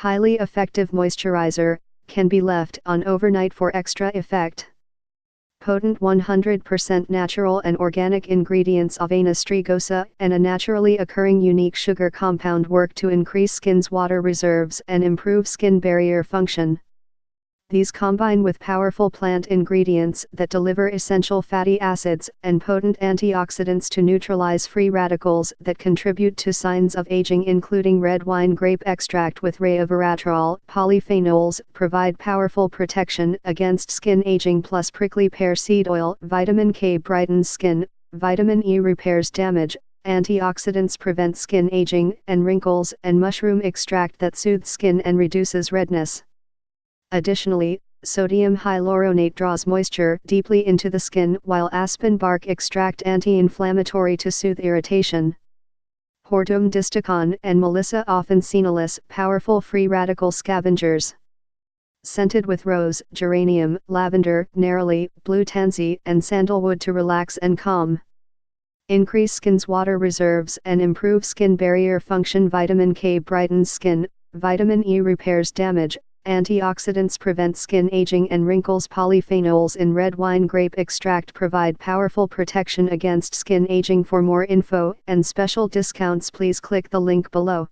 Highly effective moisturizer, can be left on overnight for extra effect. Potent 100% natural and organic ingredients. Avena strigosa and a naturally occurring unique sugar compound work to increase skin's water reserves and improve skin barrier function. These combine with powerful plant ingredients that deliver essential fatty acids and potent antioxidants to neutralize free radicals that contribute to signs of aging, including red wine grape extract with resveratrol. Polyphenols provide powerful protection against skin aging, plus prickly pear seed oil. Vitamin K brightens skin, vitamin E repairs damage, antioxidants prevent skin aging and wrinkles, and mushroom extract that soothes skin and reduces redness. Additionally, sodium hylauronate draws moisture deeply into the skin, while aspen bark extract anti-inflammatory to soothe irritation. Hordeum distichon and Melissa offincinalis powerful free radical scavengers. Scented with rose, geranium, lavender, neroli, blue tansy, and sandalwood to relax and calm. Increase skin's water reserves and improve skin barrier function. Vitamin K brightens skin, vitamin E repairs damage, antioxidants prevent skin aging and wrinkles. Polyphenols in red wine grape extract provide powerful protection against skin aging. For more info and special discounts, please click the link below.